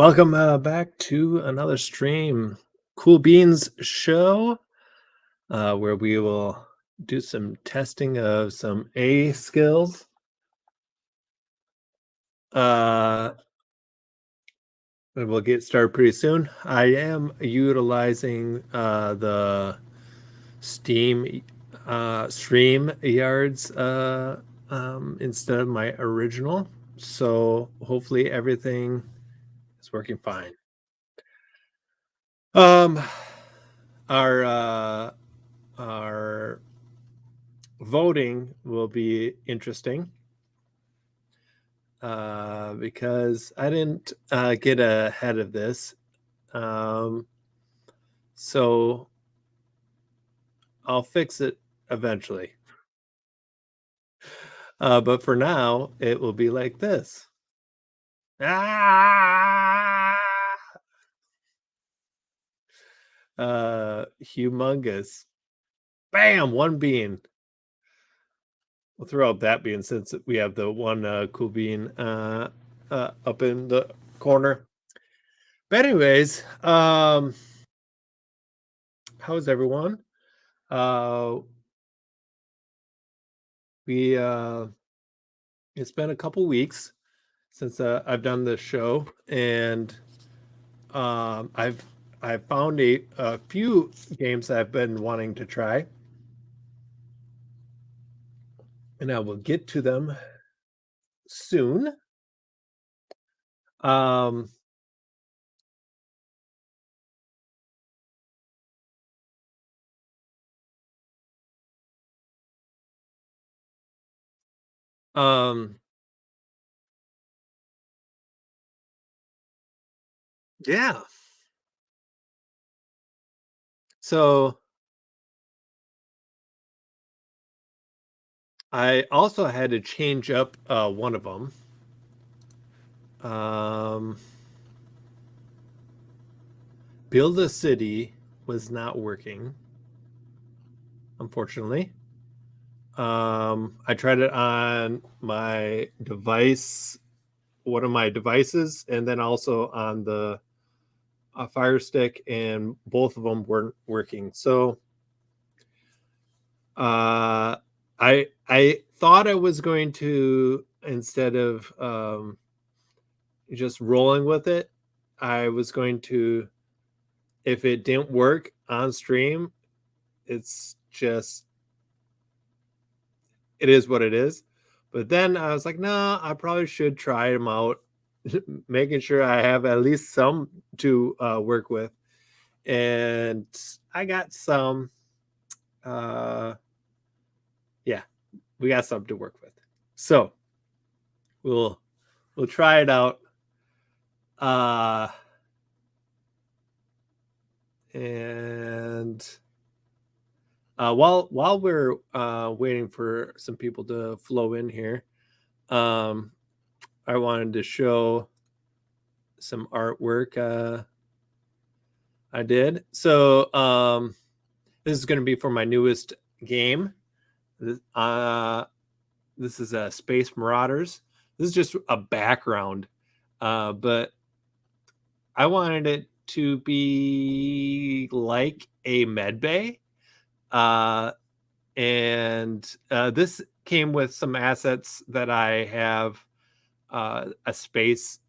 Welcome back to another stream, Cool Beans Show, where we will do some testing of some A skills. And we'll get started pretty soon. I am utilizing the Steam Stream Yards instead of my original, so hopefully everything is working fine. Um, our voting will be interesting because I didn't get ahead of this. So I'll fix it eventually. But for now, it will be like this. Ah! Humongous. Bam! One bean. We'll throw up that bean since we have the one cool bean up in the corner. But anyways, how's everyone? We It's been a couple weeks since I've done this show, and I've found a few games that I've been wanting to try, and I will get to them soon. Um, um, yeah. So I also had to change up one of them. Um, Build a City was not working, unfortunately. I tried it on my device, one of my devices, and then also on the Fire Stick, and both of them weren't working. So uh, I thought I was going to, instead of just rolling with it, I was going to, if it didn't work on stream, it's just, it is what it is. But then I was like, no, I probably should try them out, making sure I have at least some to work with. And I got some. Uh, yeah, we got some to work with. So we'll we'll try it out. Uh, and while we're waiting for some people to flow in here, um, I wanted to show some artwork I did. So this is going to be for my newest game. This is Space Marauders. This is just a background, but I wanted it to be like a med bay. Uh, and this came with some assets that I have, a space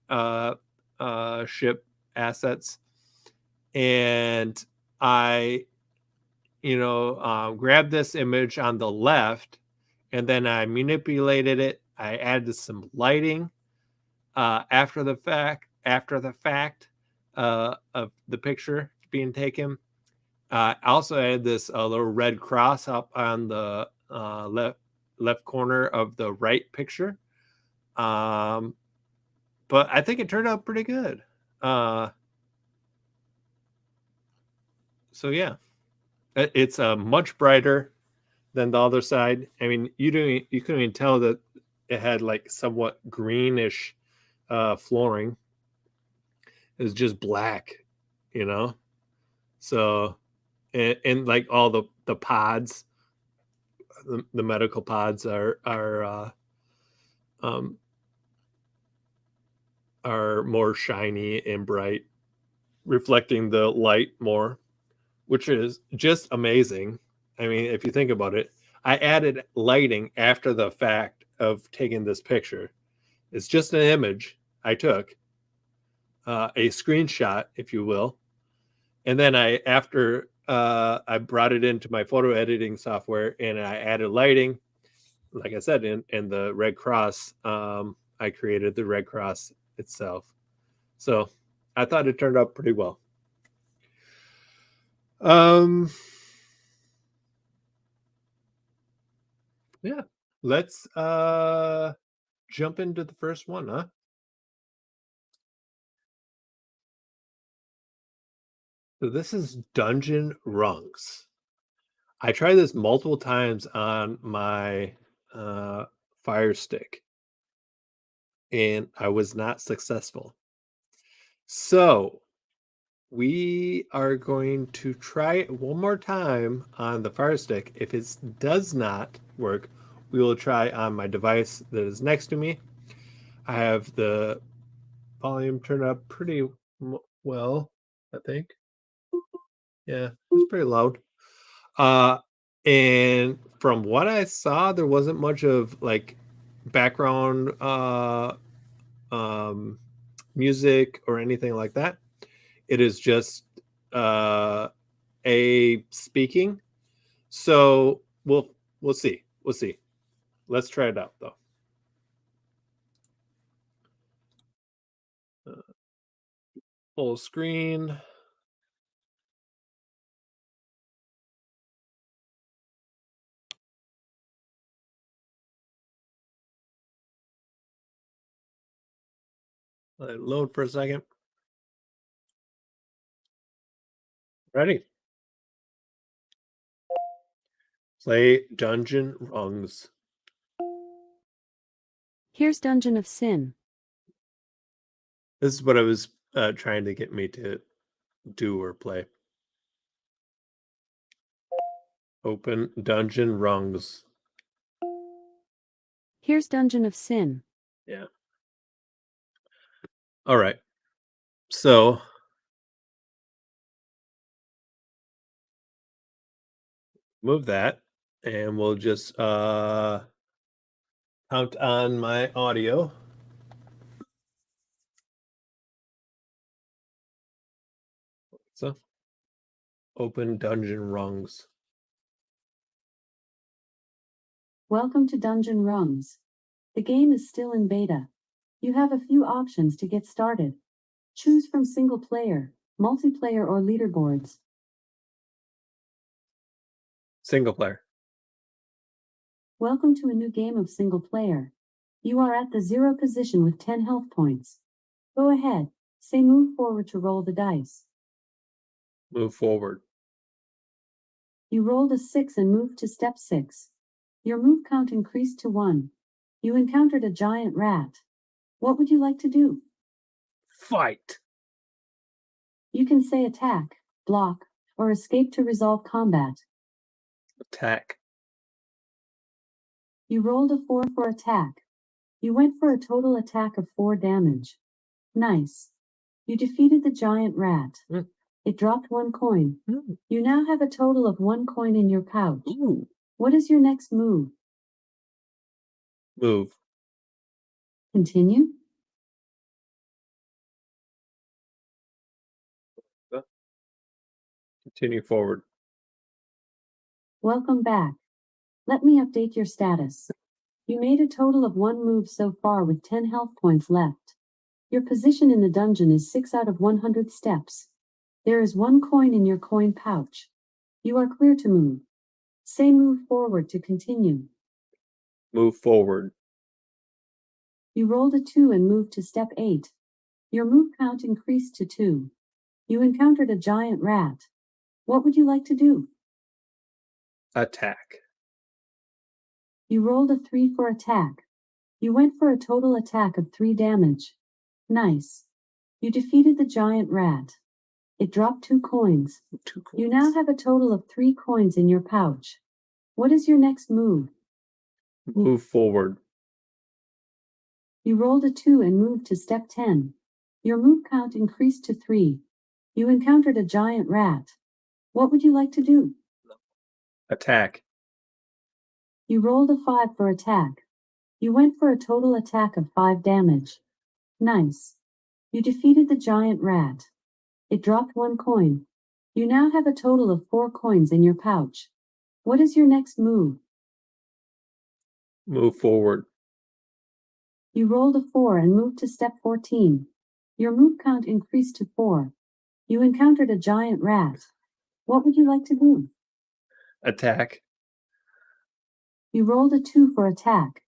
ship assets, and I grabbed this image on the left, and then I manipulated it. I added some lighting after the fact of the picture being taken. I also added this little red cross up on the left corner of the right picture. Um, but I think it turned out pretty good. Uh, so yeah, it's much brighter than the other side. I mean, you couldn't even tell that it had like somewhat greenish flooring. It was just black, you know. So and like all the pods, the medical pods are um are more shiny and bright, reflecting the light more, which is just amazing. I mean, if you think about it, I added lighting after the fact of taking this picture. It's just an image I took, a screenshot, if you will. And then after I brought it into my photo editing software and I added lighting, like I said, in the Red Cross, I created the Red Cross itself. So I thought it turned out pretty well. Yeah, let's jump into the first one, huh? So this is Dungeon Rungs. I tried this multiple times on my Fire Stick, and I was not successful. So we are going to try it one more time on the Fire Stick. If it does not work, we will try on my device that is next to me. I have the volume turned up pretty well, I think. Yeah, it's pretty loud. Uh, and from what I saw, there wasn't much of like background um music or anything like that. It is just uh a speaking. So we'll see. We'll see. Let's try it out though. Uh, Full screen. Let it load for a second. Ready? Play Dungeon Rungs. Here's Dungeon of Sin. This is what I was trying to get me to do or play. Open Dungeon Rungs. Here's Dungeon of Sin. Yeah. All right. So move that and we'll just count on my audio. So open Dungeon Rungs. Welcome to Dungeon Rungs. The game is still in beta. You have a few options to get started. Choose from single player, multiplayer, or leaderboards. Single player. Welcome to a new game of single player. You are at the 0 position with 10 health points. Go ahead, say move forward to roll the dice. Move forward. You rolled a 6 and moved to step 6. Your move count increased to 1. You encountered a giant rat. What would you like to do? Fight. You can say attack, block, or escape to resolve combat. Attack. You rolled a 4 for attack. You went for a total attack of 4 damage. Nice. You defeated the giant rat. Mm. It dropped 1 coin. Mm. You now have a total of 1 coin in your pouch. Ooh. What is your next move? Move. Continue? Continue forward. Welcome back. Let me update your status. You made a total of 1 move so far with 10 health points left. Your position in the dungeon is 6 out of 100 steps. There is 1 coin in your coin pouch. You are clear to move. Say move forward to continue. Move forward. You rolled a 2 and moved to step 8. Your move count increased to 2. You encountered a giant rat. What would you like to do? Attack. You rolled a 3 for attack. You went for a total attack of 3 damage. Nice. You defeated the giant rat. It dropped 2 coins. 2 coins. You now have a total of 3 coins in your pouch. What is your next move? Move forward. You rolled a 2 and moved to step 10. Your move count increased to 3. You encountered a giant rat. What would you like to do? Attack. You rolled a 5 for attack. You went for a total attack of 5 damage. Nice. You defeated the giant rat. It dropped 1 coin. You now have a total of 4 coins in your pouch. What is your next move? Move forward. You rolled a 4 and moved to step 14. Your move count increased to 4. You encountered a giant rat. What would you like to do? Attack. You rolled a 2 for attack.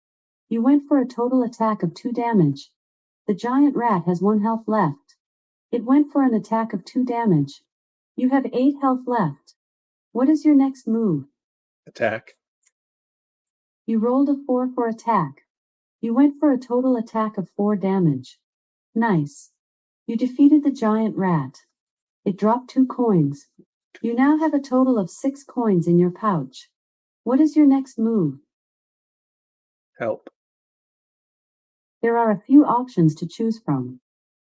You went for a total attack of 2 damage. The giant rat has 1 health left. It went for an attack of 2 damage. You have 8 health left. What is your next move? Attack. You rolled a 4 for attack. You went for a total attack of 4 damage. Nice. You defeated the giant rat. It dropped 2 coins. You now have a total of 6 coins in your pouch. What is your next move? Help. There are a few options to choose from.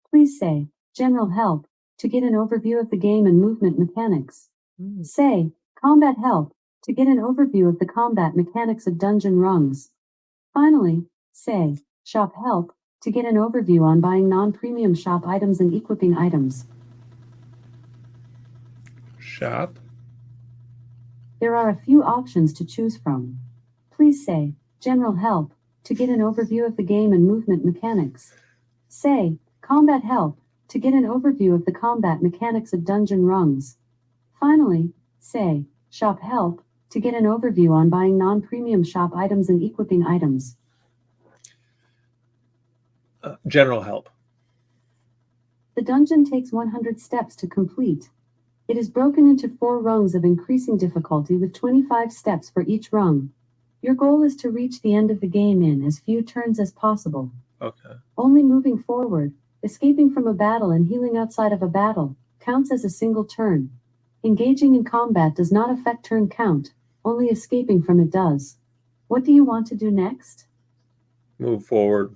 Please say, General Help, to get an overview of the game and movement mechanics. Say, Combat Help, to get an overview of the combat mechanics of Dungeon Rungs. Finally, say, Shop Help, to get an overview on buying non-premium shop items and equipping items. Shop. There are a few options to choose from. Please say, General Help, to get an overview of the game and movement mechanics. Say, Combat Help, to get an overview of the combat mechanics of Dungeon Rungs. Finally, say, Shop Help, to get an overview on buying non-premium shop items and equipping items. General help. The dungeon takes 100 steps to complete. It is broken into 4 rungs of increasing difficulty with 25 steps for each rung. Your goal is to reach the end of the game in as few turns as possible. Okay. Only moving forward, escaping from a battle and healing outside of a battle, counts as a single turn. Engaging in combat does not affect turn count, only escaping from it does. What do you want to do next? Move forward.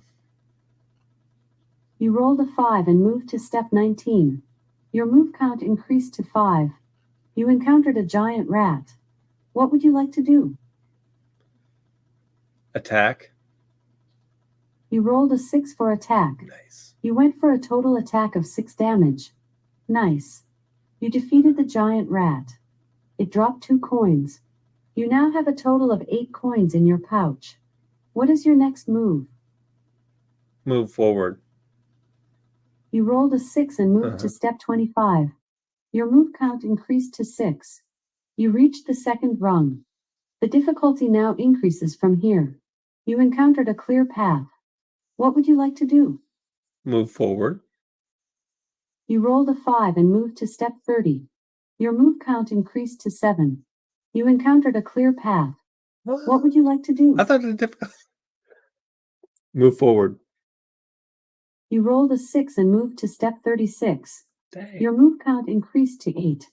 You rolled a 5 and moved to step 19. Your move count increased to 5. You encountered a giant rat. What would you like to do? Attack. You rolled a 6 for attack. Nice. You went for a total attack of 6 damage. Nice. You defeated the giant rat. It dropped 2 coins. You now have a total of 8 coins in your pouch. What is your next move? Move forward. You rolled a 6 and moved to step 25. Your move count increased to 6. You reached the second rung. The difficulty now increases from here. You encountered a clear path. What would you like to do? Move forward. You rolled a 5 and moved to step 30. Your move count increased to 7. You encountered a clear path. What would you like to do? I thought the difficulty. Move forward. You rolled a 6 and moved to step 36. Dang. Your move count increased to 8.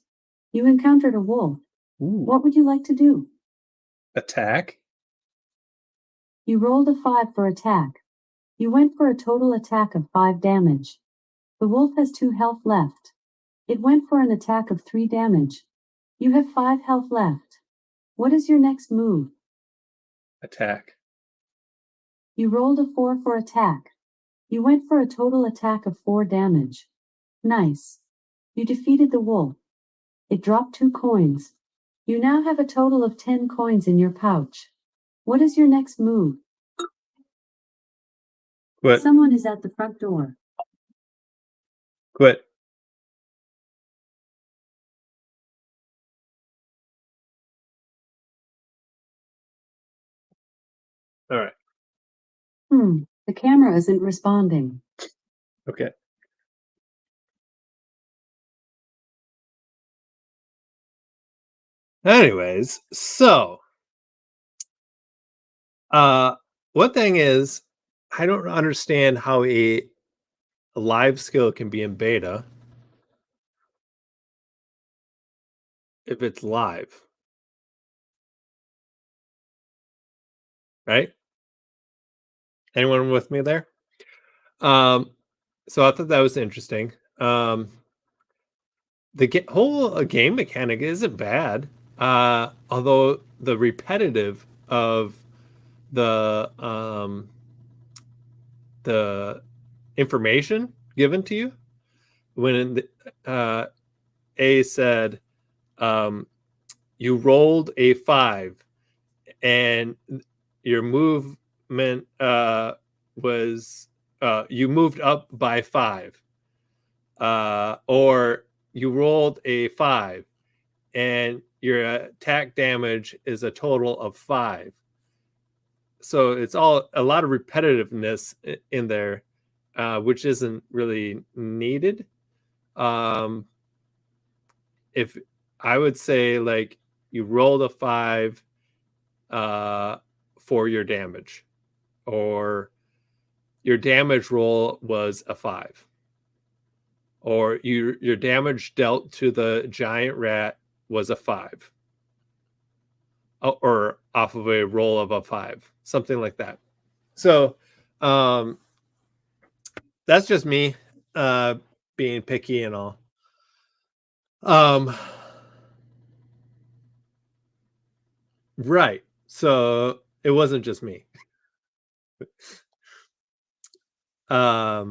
You encountered a wolf. Ooh. What would you like to do? Attack. You rolled a 5 for attack. You went for a total attack of 5 damage. The wolf has 2 health left. It went for an attack of 3 damage. You have 5 health left. What is your next move? Attack. You rolled a 4 for attack. You went for a total attack of 4 damage. Nice. You defeated the wolf. It dropped 2 coins. You now have a total of 10 coins in your pouch. What is your next move? Quit. Someone is at the front door. Quit. All right. The camera isn't responding. Okay. Anyways, so one thing is I don't understand how a live skill can be in beta if it's live. Right? Anyone with me there? So I thought that was interesting. The whole game mechanic isn't bad, although the repetitive of the the information given to you when A said you rolled a 5 and your movement was you moved up by 5, or you rolled a 5 and your attack damage is a total of 5. So it's all a lot of repetitiveness in there, which isn't really needed. If I would say, like, you rolled a 5 for your damage, or your damage roll was a 5, or your damage dealt to the giant rat was a 5, or off of a roll of a 5, something like that. So that's just me being picky and all. Right. So it wasn't just me. Yeah.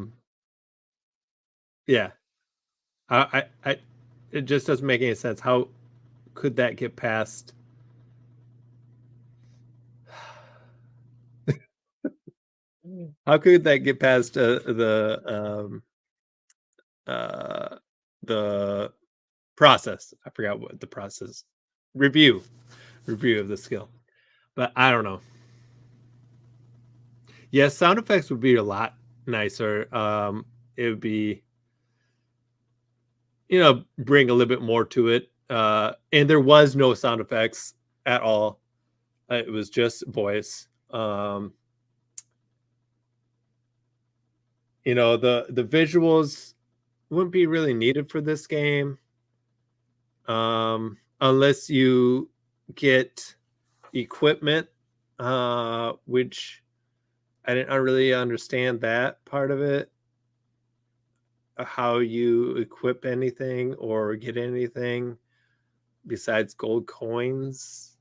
I it just doesn't make any sense. How could that get past? How could that get past uh, the process? I forgot what the process review review of the skill, but I don't know. Yeah, sound effects would be a lot nicer. It would be, bring a little bit more to it. And there was no sound effects at all. It was just voice. The visuals wouldn't be really needed for this game, unless you get equipment, which I didn't really understand that part of it, how you equip anything or get anything besides gold coins.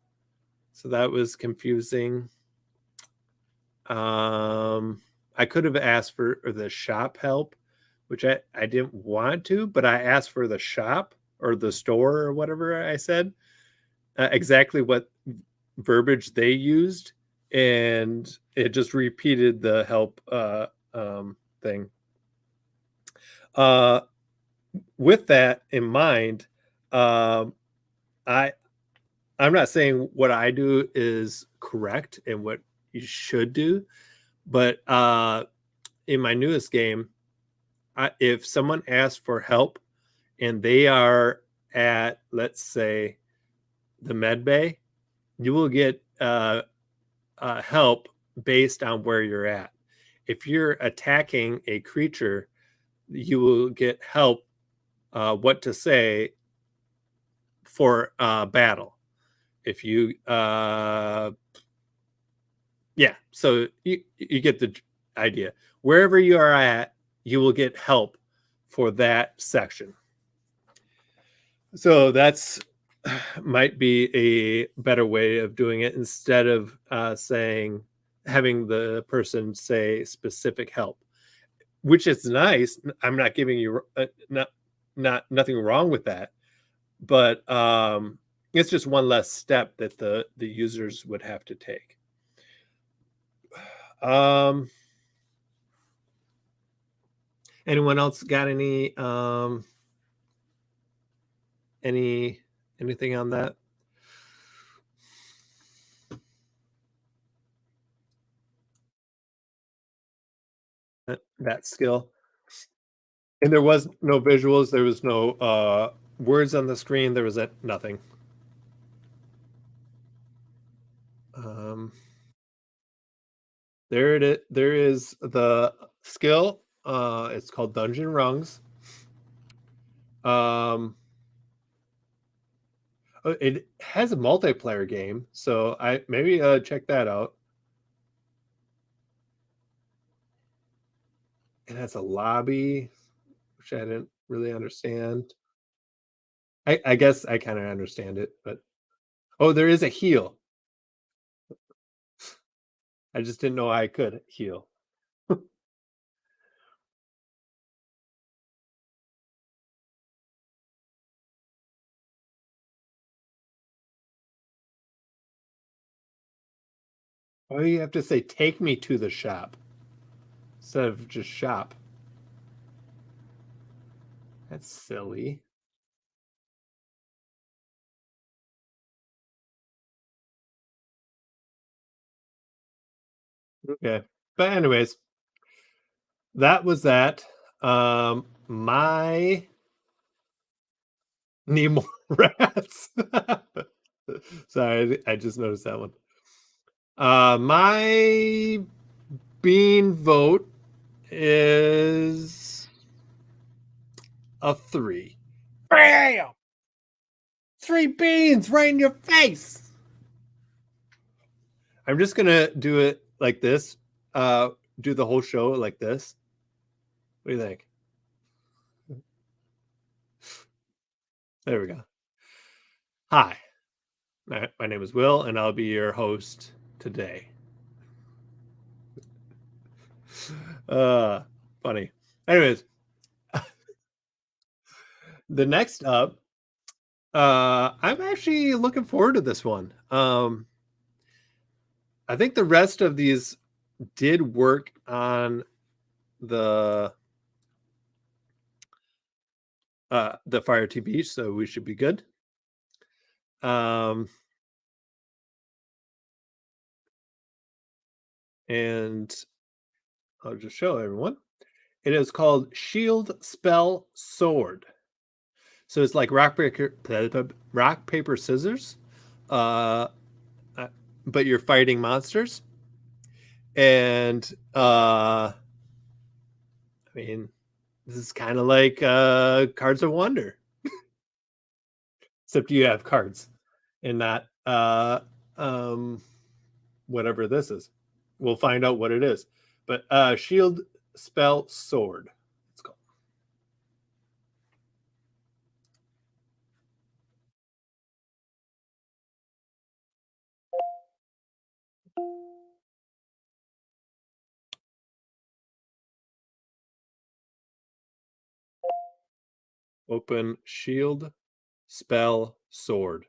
So that was confusing. I could have asked for the shop help, which I didn't want to, but I asked for the shop or the store or whatever I said, exactly what verbiage they used, and it just repeated the help thing. With that in mind, I I'm not saying what I do is correct and what you should do, but in my newest game, if someone asks for help and they are at, let's say, the med bay, you will get help based on where you're at. If you're attacking a creature, you will get help what to say for battle. If you yeah, so you get the idea. Wherever you are at, you will get help for that section. So that's might be a better way of doing it, instead of having the person say specific help, which is nice. I'm not giving you nothing wrong with that, but it's just one less step that the users would have to take. Anyone else got anything on that? That skill. And there was no visuals, there was no words on the screen, there was nothing. There is the skill. It's called Dungeon Rungs. It has a multiplayer game, so I maybe check that out. it has a lobby, which I didn't really understand. I guess I kind of understand it, but oh, there is a heal. I just didn't know I could heal. Why do you have to say take me to the shop instead of just shop? That's silly. Okay. But anyways, that was that. My need more rats. Sorry, I just noticed that one. My bean vote is a 3. Bam! 3 beans right in your face. I'm just gonna do it like this. Do the whole show like this. What do you think? There we go. Hi, my name is Will, and I'll be your host today. Funny. Anyways, the next up, I'm actually looking forward to this one. I think the rest of these did work on the Fire TV, so we should be good. And I'll just show everyone. It is called Shield Spell Sword. So it's like rock paper scissors, but you're fighting monsters. And I mean, this is kind of like Cards of Wonder, except you have cards and not whatever this is. We'll find out what it is. But Shield Spell Sword. It's called. Open Shield Spell Sword.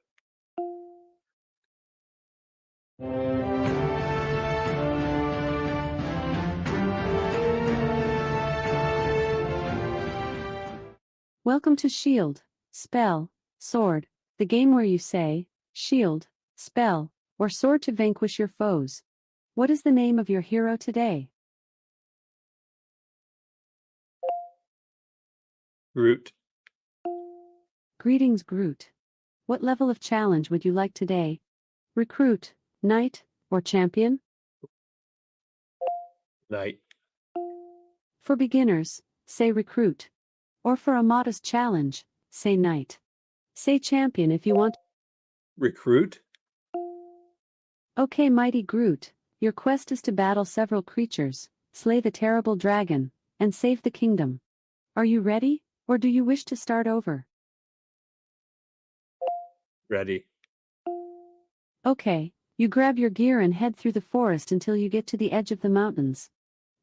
Welcome to Shield, Spell, Sword, the game where you say, shield, spell, or sword to vanquish your foes. What is the name of your hero today? Groot. Greetings, Groot. What level of challenge would you like today? Recruit, Knight, or Champion? Knight. For beginners, say Recruit. Or for a modest challenge, say Knight. Say Champion if you want. Recruit. Okay, mighty Groot, your quest is to battle several creatures, slay the terrible dragon, and save the kingdom. Are you ready, or do you wish to start over? Ready. Okay, you grab your gear and head through the forest until you get to the edge of the mountains.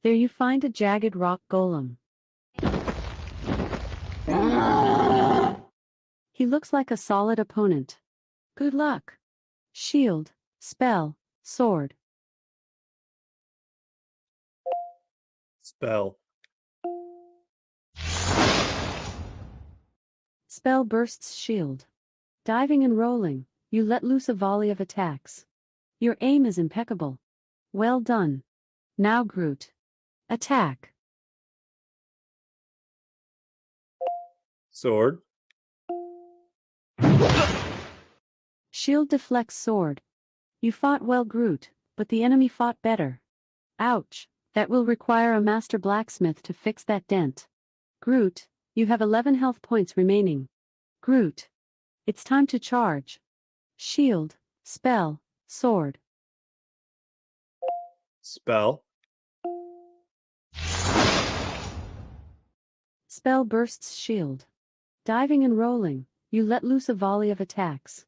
There you find a jagged rock golem. He looks like a solid opponent. Good luck. Shield, spell, sword. Spell. Spell bursts shield. Diving and rolling, you let loose a volley of attacks. Your aim is impeccable. Well done. Now Groot. Attack. Sword. Shield deflects sword. You fought well, Groot, but the enemy fought better. Ouch, that will require a master blacksmith to fix that dent. Groot, you have 11 health points remaining. Groot. It's time to charge. Shield, spell, sword. Spell. Spell bursts shield. Diving and rolling, you let loose a volley of attacks.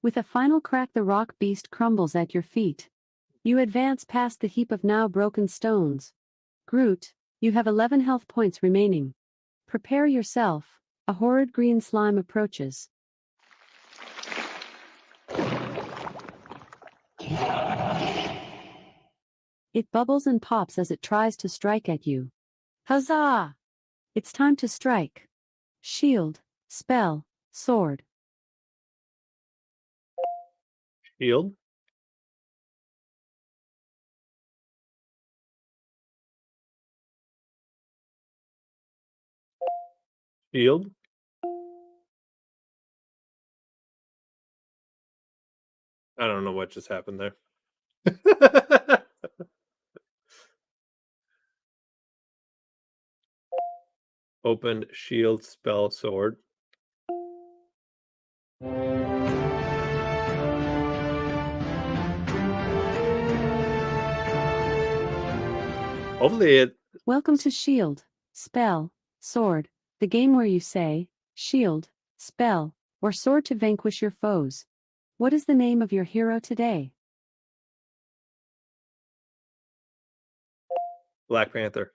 With a final crack, the rock beast crumbles at your feet. You advance past the heap of now broken stones. Groot, you have 11 health points remaining. Prepare yourself, a horrid green slime approaches. It bubbles and pops as it tries to strike at you. Huzzah! It's time to strike. Shield, spell, sword. Shield. Shield. I don't know what just happened there. Opened shield, spell, sword. Hopefully it. Welcome to Shield, Spell, Sword, the game where you say, shield, spell, or sword to vanquish your foes. What is the name of your hero today? Black Panther.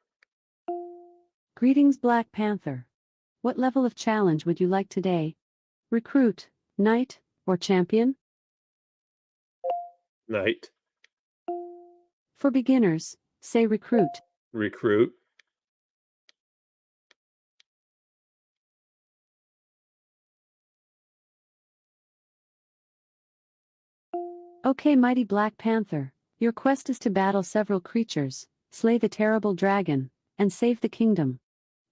Greetings, Black Panther. What level of challenge would you like today? Recruit, Knight, or Champion? Knight. For beginners, say Recruit. Recruit. Okay, mighty Black Panther, your quest is to battle several creatures, slay the terrible dragon, and save the kingdom.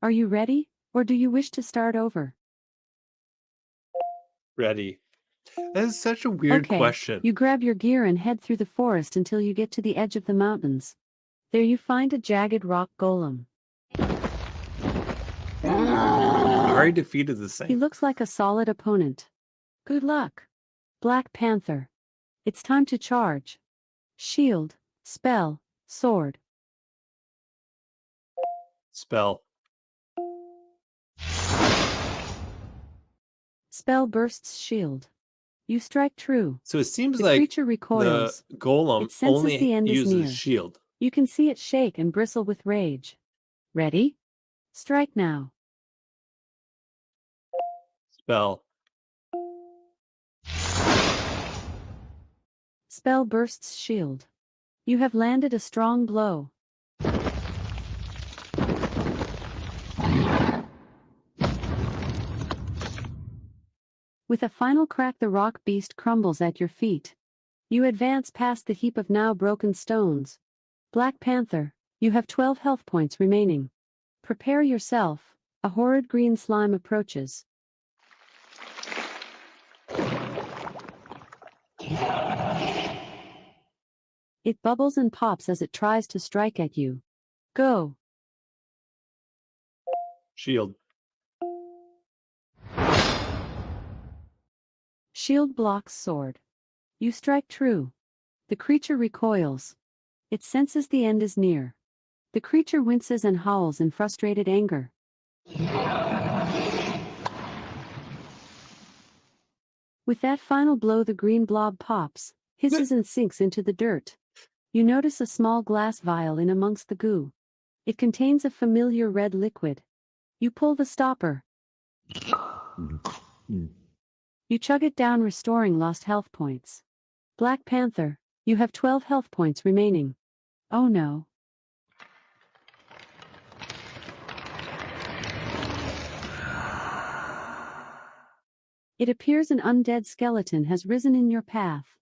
Are you ready, or do you wish to start over? Ready. That is such a weird Okay, question. you grab your gear and head through the forest until you get to the edge of the mountains. There you find a jagged rock golem. Already defeated the He Saint. looks like a solid opponent. Good luck, Black Panther. It's time to charge. Shield, spell, sword. Spell. Spell bursts shield. You strike true. So it seems The like creature the recoils. golem It senses only the end is uses near. shield. You can see it shake and bristle with rage. Ready? Strike now. Spell. Spell bursts shield. You have landed a strong blow. With a final crack, the rock beast crumbles at your feet. You advance past the heap of now broken stones. Black Panther, you have 12 health points remaining. Prepare yourself, a horrid green slime approaches. It bubbles and pops as it tries to strike at you. Go. Shield. Shield blocks sword. You strike true. The creature recoils. It senses the end is near. The creature winces and howls in frustrated anger. With that final blow, the green blob pops, hisses and sinks into the dirt. You notice a small glass vial in amongst the goo. It contains a familiar red liquid. You pull the stopper. You chug it down, restoring lost health points. Black Panther, you have 12 health points remaining. Oh no. It appears an undead skeleton has risen in your path.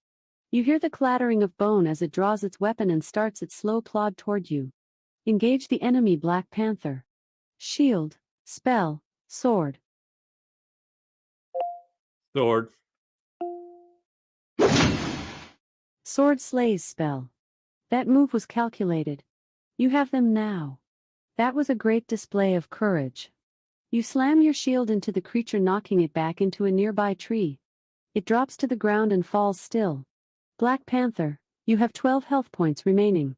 You hear the clattering of bone as it draws its weapon and starts its slow plod toward you. Engage the enemy, Black Panther. Shield, spell, sword. Sword. Sword slays spell. That move was calculated. You have them now. That was a great display of courage. You slam your shield into the creature, knocking it back into a nearby tree. It drops to the ground and falls still. Black Panther, you have 12 health points remaining.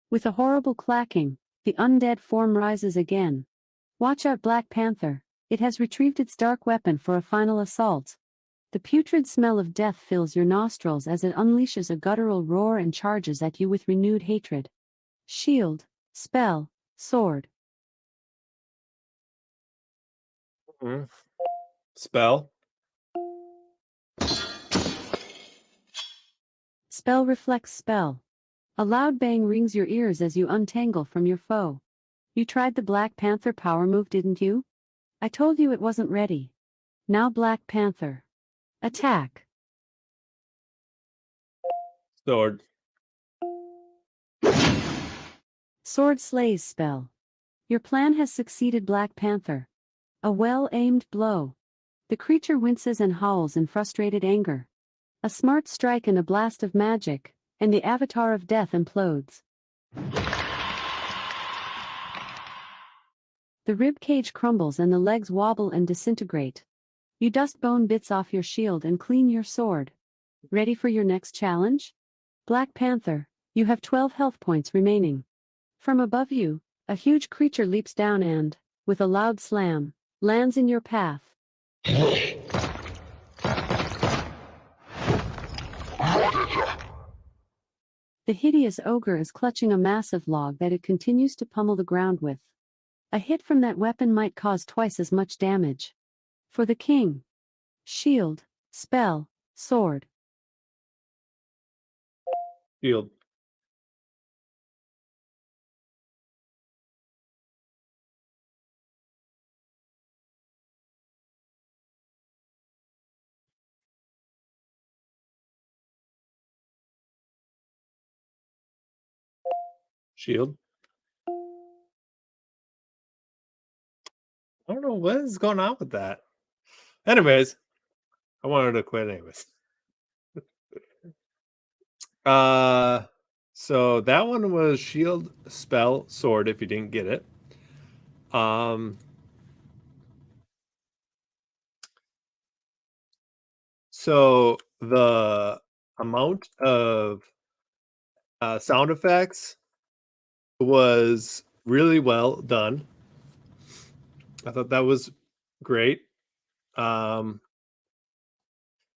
With a horrible clacking, the undead form rises again. Watch out, Black Panther, it has retrieved its dark weapon for a final assault. The putrid smell of death fills your nostrils as it unleashes a guttural roar and charges at you with renewed hatred. Shield, spell, sword. Mhm. Spell. Spell reflects spell. A loud bang rings your ears as you untangle from your foe. You tried the Black Panther power move, didn't you? I told you it wasn't ready. Now Black Panther. Attack. Sword. Sword slays spell. Your plan has succeeded, Black Panther. A well-aimed blow. The creature winces and howls in frustrated anger. A smart strike and a blast of magic, and the avatar of death implodes. The rib cage crumbles and the legs wobble and disintegrate. You dust bone bits off your shield and clean your sword. Ready for your next challenge? Black Panther, you have 12 health points remaining. From above you, a huge creature leaps down and, with a loud slam, lands in your path. The hideous ogre is clutching a massive log that it continues to pummel the ground with. A hit from that weapon might cause twice as much damage. For the king. Shield, spell, sword. Shield. Shield. I don't know what is going on with that. Anyways, I wanted to quit anyways. So that one was shield, spell, sword, if you didn't get it. So the amount of sound effects was really well done. I thought that was great. It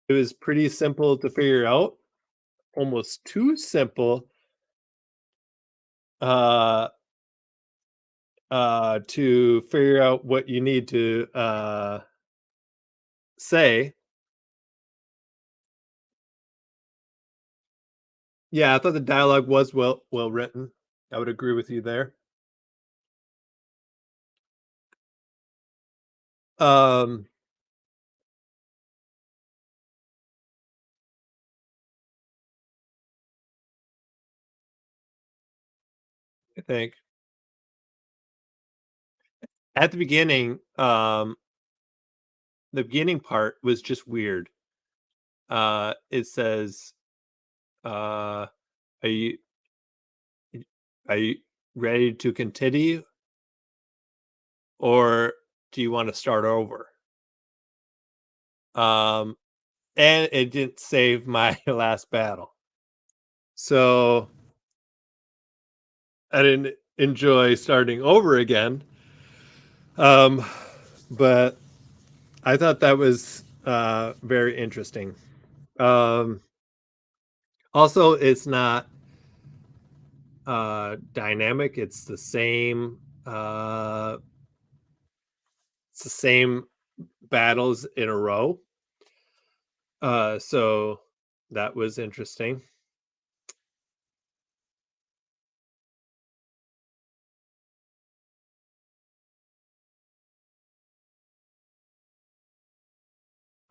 was pretty simple to figure out, almost too simple to figure out what you need to say. Yeah, I thought the dialogue was well written. I would agree with you there. Um, I think at the beginning, the beginning part was just weird. It says, "Are you are you ready to continue, or do you want to start over?" Um, and it didn't save my last battle, so I didn't enjoy starting over again. Um, but I thought that was very interesting. Um, Also, it's not dynamic. It's the same battles in a row. So that was interesting.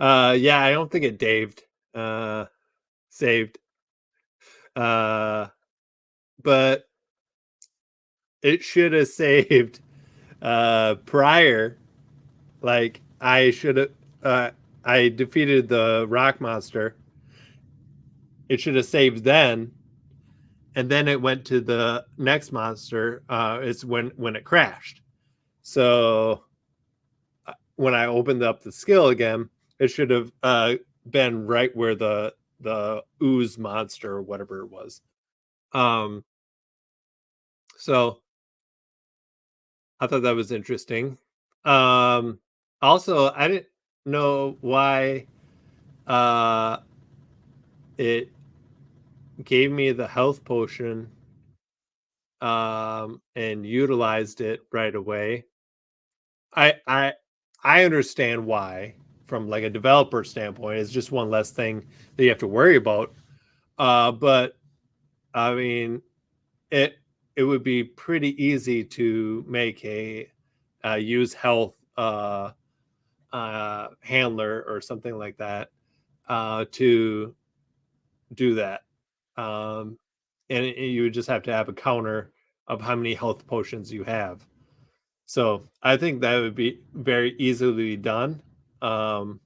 Yeah, I don't think it saved. Uh, but it should have saved prior. Like I should have I defeated the rock monster. It should have saved then and then it went to the next monster. Is when it crashed. So when I opened up the skill again, it should have been right where the ooze monster or whatever it was. Um, so I thought that was interesting. Um, Also, I didn't know why uh, it gave me the health potion and utilized it right away. I I I understand why from like a developer standpoint. It's just one less thing that you have to worry about. But I mean, it it would be pretty easy to make a use health handler or something like that to do that. Um, and you would just have to have a counter of how many health potions you have. So I think that would be very easily done. Um,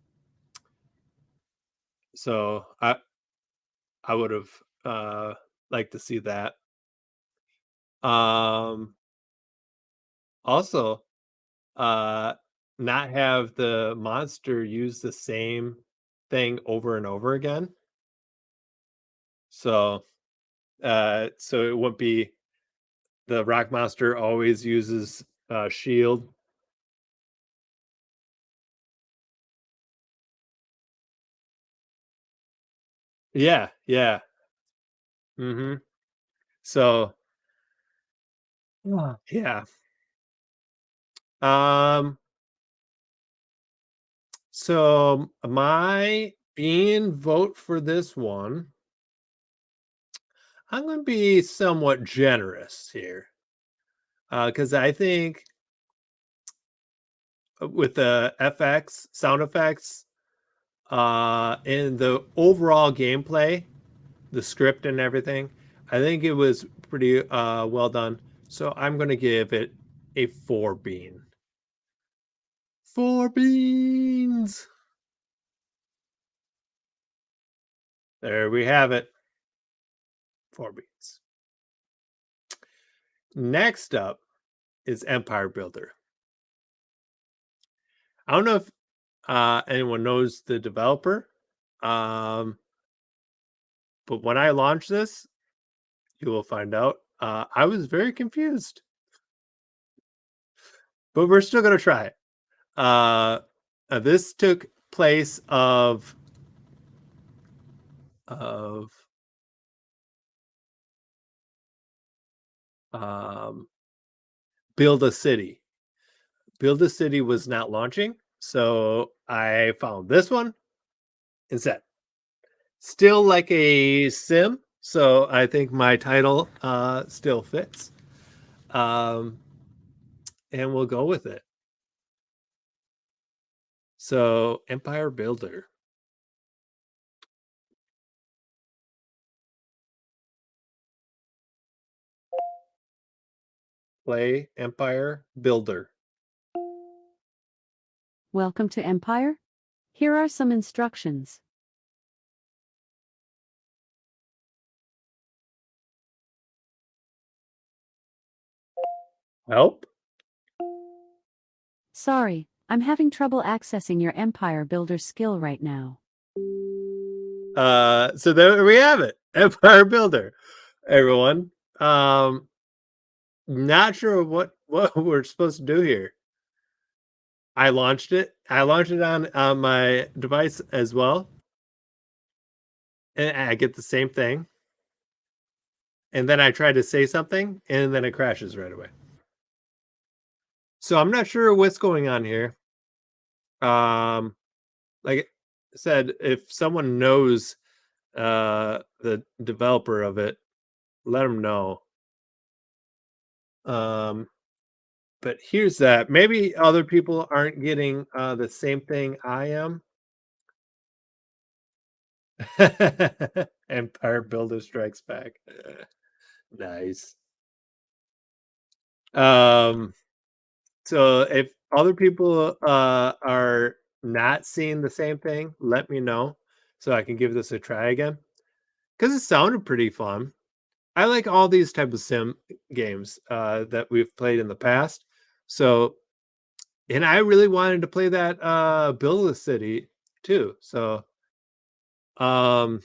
so I would have liked to see that. Um, Also, uh, not have the monster use the same thing over and over again. So it wouldn't be the rock monster always uses shield. Yeah, yeah. Hmm. So yeah. Um. So my being vote for this one, I'm going to be somewhat generous here because I think with the FX sound effects and the overall gameplay, the script and everything, I think it was pretty well done. So I'm going to give it a 4 bean. 4 beans. There we have it. 4 beans. Next up is Empire Builder. I don't know if anyone knows the developer, um, but when I launch this, you will find out. I was very confused, but we're still gonna try it. Uh, this took place of um, Build a City. Build a City was not launching, so I found this one instead. Still like a sim, so I think my title still fits. Um, and we'll go with it. So, Empire Builder. Play Empire Builder. Welcome to Empire. Here are some instructions. Help. Sorry, I'm having trouble accessing your Empire Builder skill right now. So there we have it. Empire Builder. Everyone. Not sure what we're supposed to do here. I launched it. I launched it on my device as well. And I get the same thing. And then I try to say something and then it crashes right away. So I'm not sure what's going on here. Like I said, if someone knows the developer of it, let them know. Um but here's that. Maybe other people aren't getting the same thing I am. Empire Builder Strikes Back. Nice. Um so if other people are not seeing the same thing, let me know so I can give this a try again. Because it sounded pretty fun. I like all these type of sim games that we've played in the past. So, and I really wanted to play that Build a City too. So, um,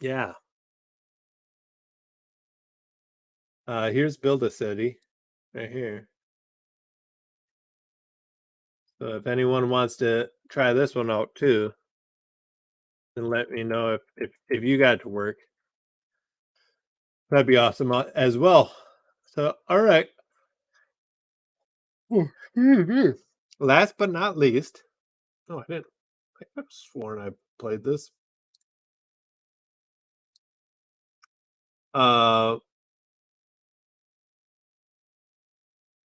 yeah. Here's Build a City right here. So if anyone wants to try this one out too, then let me know if you got to work. That'd be awesome as well. So, all right. Last but not least, oh, I didn't. I've sworn I played this. Uh,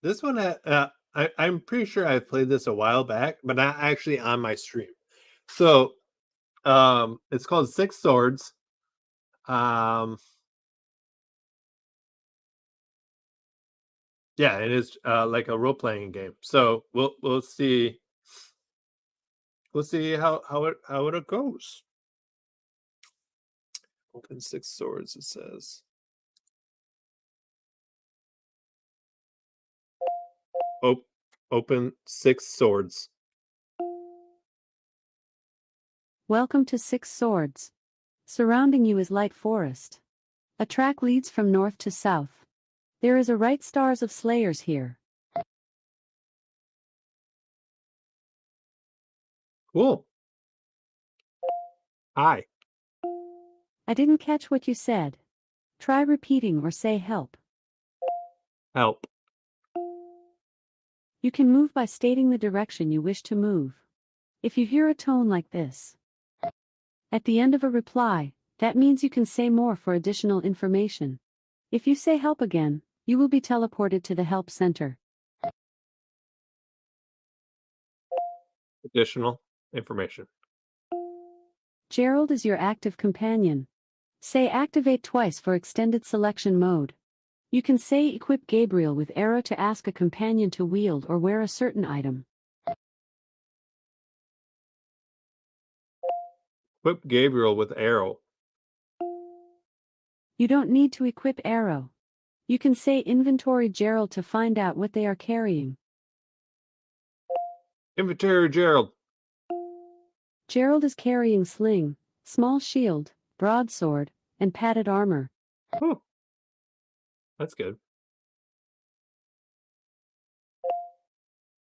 this one, I'm pretty sure I played this a while back, but not actually on my stream. So, it's called Six Swords. Yeah, it is like a role playing game. So we'll see how it goes. Open Six Swords, it says. Open Six Swords. Welcome to Six Swords. Surrounding you is light forest. A track leads from north to south. There is a right stars of slayers here. Cool. Hi. I didn't catch what you said. Try repeating or say help. Help. You can move by stating the direction you wish to move. If you hear a tone like this at the end of a reply, that means you can say more for additional information. If you say help again, you will be teleported to the help center. Additional information. Gerald is your active companion. Say activate twice for extended selection mode. You can say equip Gabriel with arrow to ask a companion to wield or wear a certain item. Equip Gabriel with arrow. You don't need to equip arrow. You can say inventory Gerald to find out what they are carrying. Inventory Gerald. Gerald is carrying sling, small shield, broadsword, and padded armor. Oh, that's good.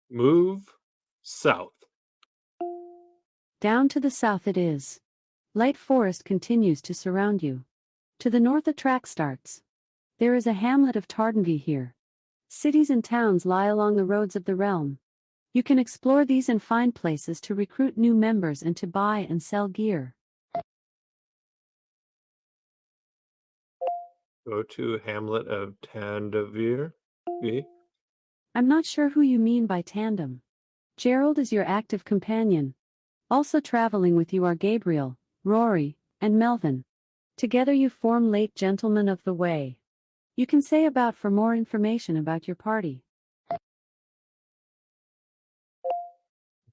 Move south. Down to the south it is. Light forest continues to surround you. To the north the track starts. There is a hamlet of Tardanvy here. Cities and towns lie along the roads of the realm. You can explore these and find places to recruit new members and to buy and sell gear. Go to Hamlet of Tandavir. I'm not sure who you mean by tandem. Gerald is your active companion. Also traveling with you are Gabriel, Rory, and Melvin. Together you form late gentlemen of the way. You can say about for more information about your party.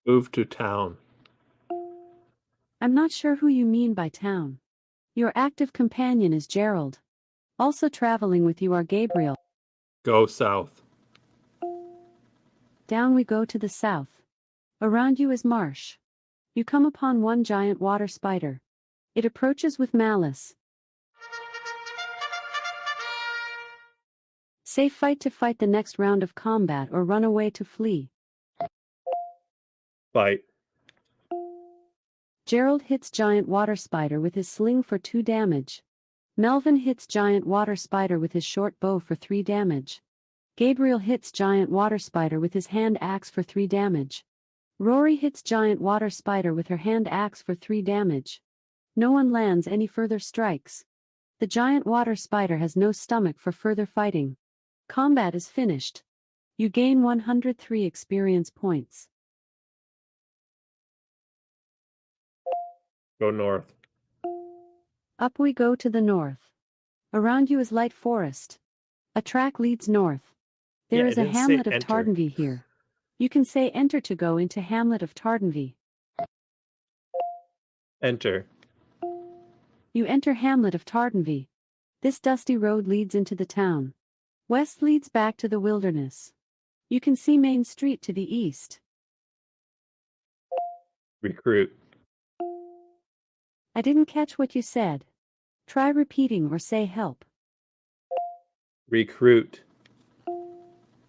Move to town. I'm not sure who you mean by town. Your active companion is Gerald. Also traveling with you are Gabriel. Go south. Down we go to the south. Around you is marsh. You come upon one giant water spider. It approaches with malice. Say fight to fight the next round of combat or run away to flee. Fight. Gerald hits giant water spider with his sling for 2 damage. Melvin hits giant water spider with his short bow for 3 damage. Gabriel hits giant water spider with his hand axe for 3 damage. Rory hits giant water spider with her hand axe for 3 damage. No one lands any further strikes. The giant water spider has no stomach for further fighting. Combat is finished. You gain 103 experience points. Go north. Up we go to the north. Around you is light forest. A track leads north. There Yeah, is it a didn't say hamlet of enter. Tardanvy here. You can say enter to go into hamlet of Tardanvy. Enter. You enter hamlet of Tardanvy. This dusty road leads into the town. West leads back to the wilderness. You can see Main Street to the east. Recruit. I didn't catch what you said. Try repeating or say help. Recruit.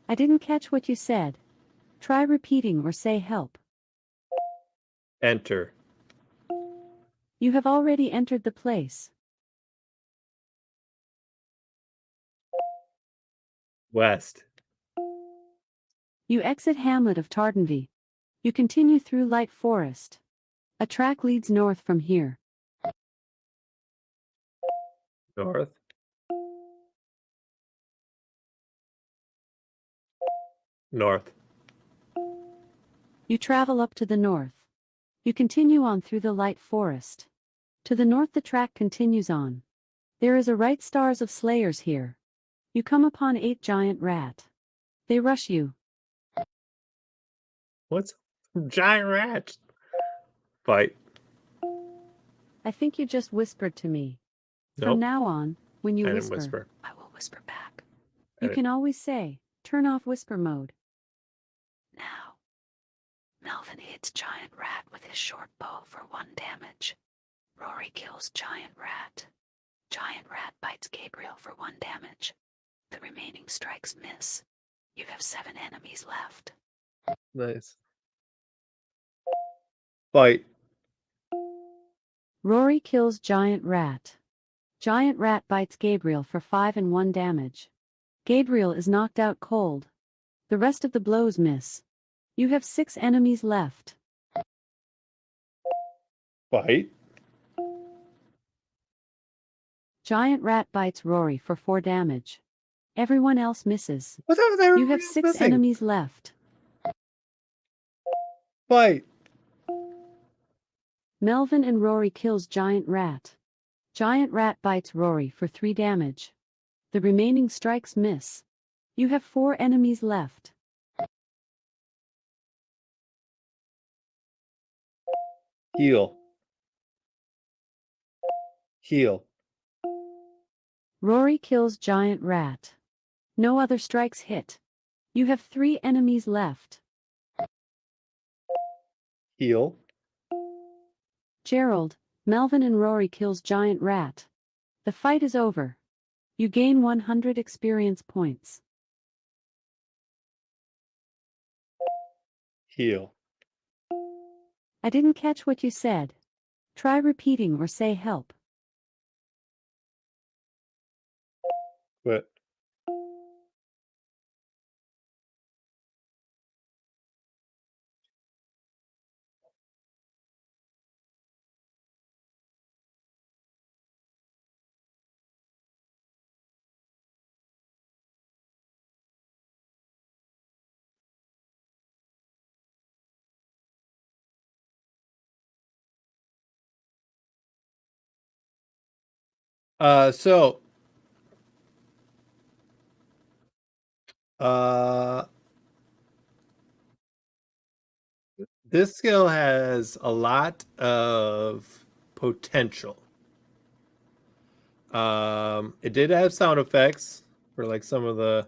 I didn't catch what you said. Try repeating or say help. Enter. You have already entered the place. West. You exit hamlet of Tardenby. You continue through light forest. A track leads north from here. North. North. You travel up to the north. You continue on through the light forest. To the north the track continues on. There is a right stars of slayers here. You come upon 8 giant rat. They rush you. What's giant rat? Fight. I think you just whispered to me. Nope. From now on, when you I didn't whisper, whisper. I will whisper back. I You didn't- can always say, turn off whisper mode. Now, Melvin hits giant rat with his short bow for 1 damage. Rory kills giant rat. Giant rat bites Gabriel for 1 damage. The remaining strikes miss. You have 7 enemies left. Nice. Fight. Rory kills giant rat. Giant rat bites Gabriel for 5 and 1 damage. Gabriel is knocked out cold. The rest of the blows miss. You have 6 enemies left. Fight. Giant rat bites Rory for 4 damage. Everyone else misses. What's up with that? You have 6 missing? enemies left. Fight. Melvin and Rory kills giant rat. Giant rat bites Rory for 3 damage. The remaining strikes miss. You have 4 enemies left. Heal. Heal. Rory kills giant rat. No other strikes hit. You have 3 enemies left. Heal. Gerald, Melvin and Rory kills giant rat. The fight is over. You gain 100 experience points. Heal. I didn't catch what you said. Try repeating or say help. Quit. So this skill has a lot of potential. It did have sound effects for like some of the,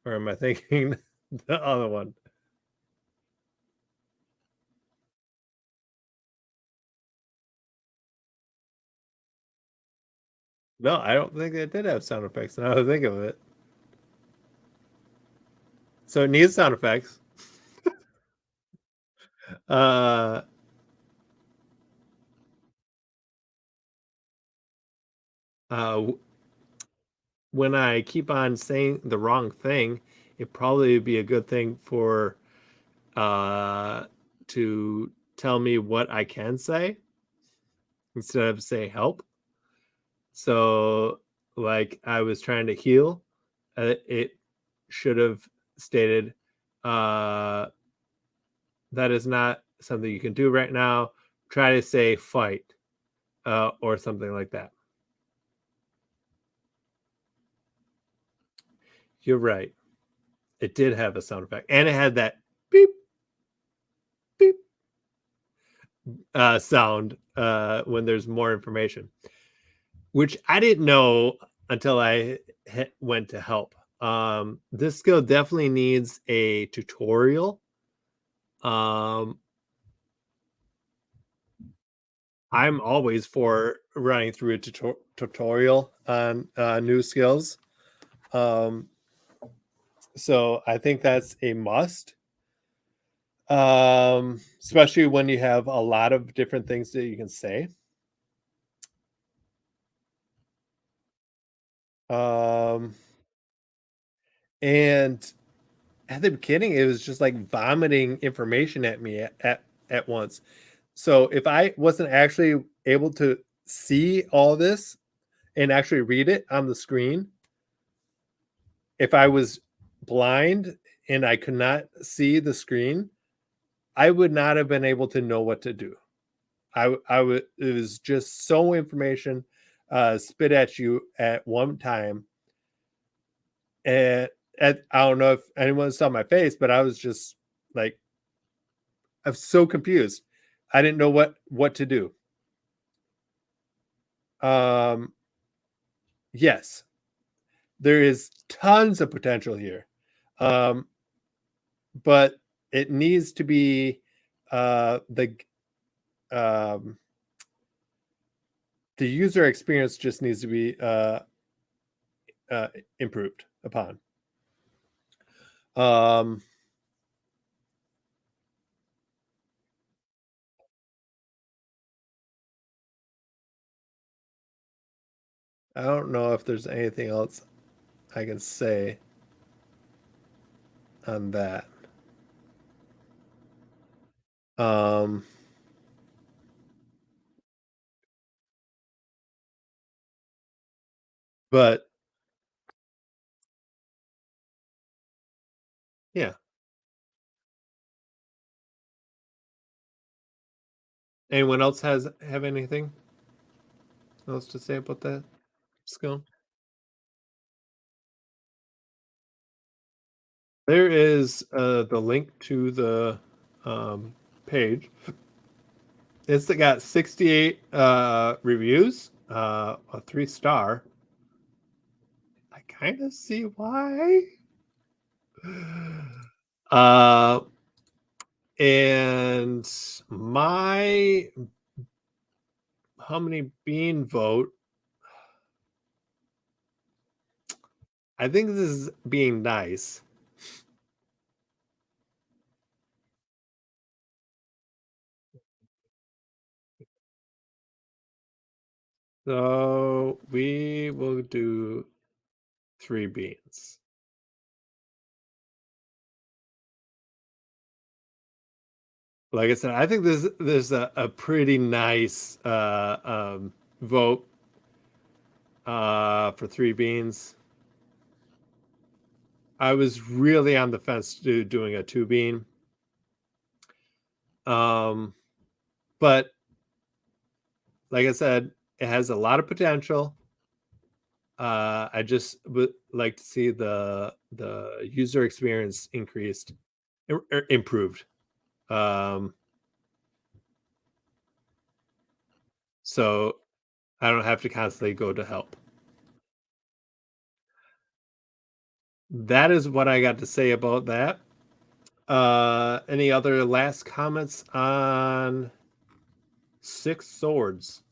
or am I thinking the other one? No, I don't think it did have sound effects. Now that I think of it. So it needs sound effects. When I keep on saying the wrong thing, it probably would be a good thing for to tell me what I can say instead of say help. So like I was trying to heal, it should have stated that is not something you can do right now. Try to say fight or something like that. You're right. It did have a sound effect, and it had that beep beep sound when there's more information. which I didn't know until I went to help. This skill definitely needs a tutorial. Um, I'm always for running through a tutorial on new skills. Um, so I think that's a must. Especially when you have a lot of different things that you can say. Um, and at the beginning, it was just like vomiting information at me at once. So if I wasn't actually able to see all this and actually read it on the screen, if I was blind and I could not see the screen, I would not have been able to know what to do. I would it was just so information spit at you at one time. And I don't know if anyone saw my face, but I was just like I'm so confused. I didn't know what to do. Um yes, there is tons of potential here. Um but it needs to be the um the user experience just needs to be uh improved upon. Um I don't know if there's anything else I can say on that. Um, but yeah. Anyone else have anything else to say about that skill? There is the link to the page. It's got 68 reviews, a 3-star. I kind of see why. Uh, and my how many bean vote? I think this is being nice. So we will do 3 beans. Like I said, I think there's a pretty nice vote for 3 beans. I was really on the fence to doing a 2 bean. Um, but like I said, it has a lot of potential. I just would like to see the user experience increased, improved. Um, so I don't have to constantly go to help. That is what I got to say about that. Any other last comments on Six Swords?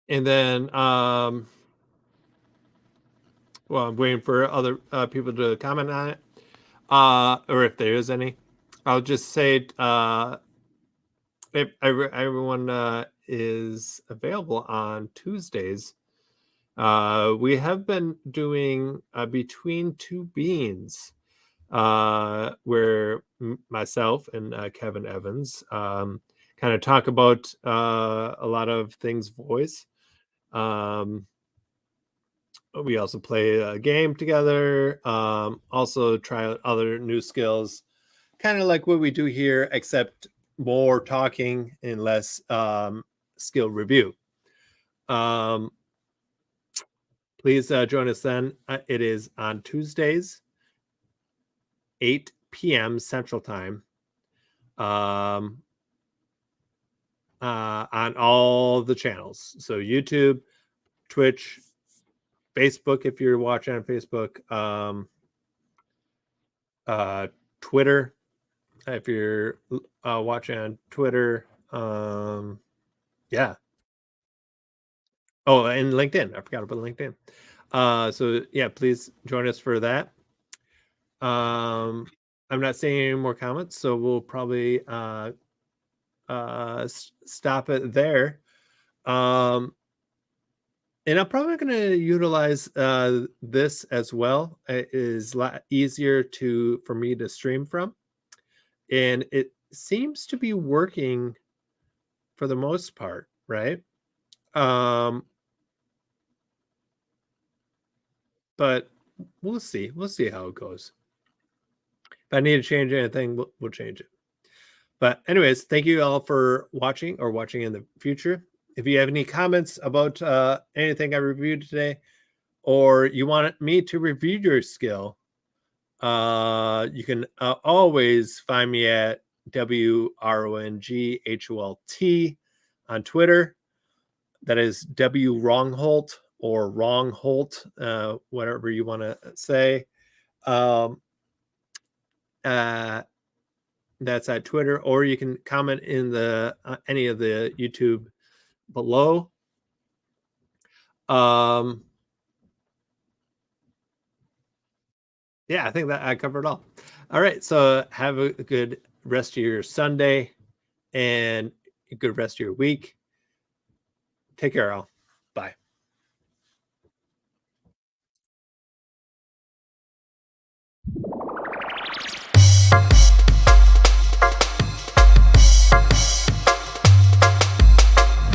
And then, well, I'm waiting for other people to comment on it, or if there is any. I'll just say, if everyone is available on Tuesdays, we have been doing Between Two Beans, where myself and Kevin Evans kind of talk about a lot of things voice. Um, we also play a game together, also try out other new skills. kind of like what we do here, except more talking and less skill review. Please join us then. It is on Tuesdays, 8 p.m. Central Time, on all the channels. So YouTube, Twitch, Facebook, if you're watching on Facebook, Twitter, if you're watching on Twitter, yeah. Oh, and LinkedIn. I forgot about LinkedIn. So yeah, please join us for that. I'm not seeing any more comments, so we'll probably stop it there. And I'm probably going to utilize this as well. It is a lot easier for me to stream from, and it seems to be working for the most part, right? But we'll see. We'll see how it goes. If I need to change anything, we'll change it. But anyways, thank you all for watching or watching in the future. If you have any comments about anything I reviewed today, or you want me to review your skill, you can always find me at WRONGHOLT on Twitter. That is W Wrongholt or Wrongholt, whatever you want to say. That's at Twitter, or you can comment in the any of the YouTube below. Yeah, I think that I covered all. All right, so have a good rest of your Sunday and a good rest of your week. Take care, all.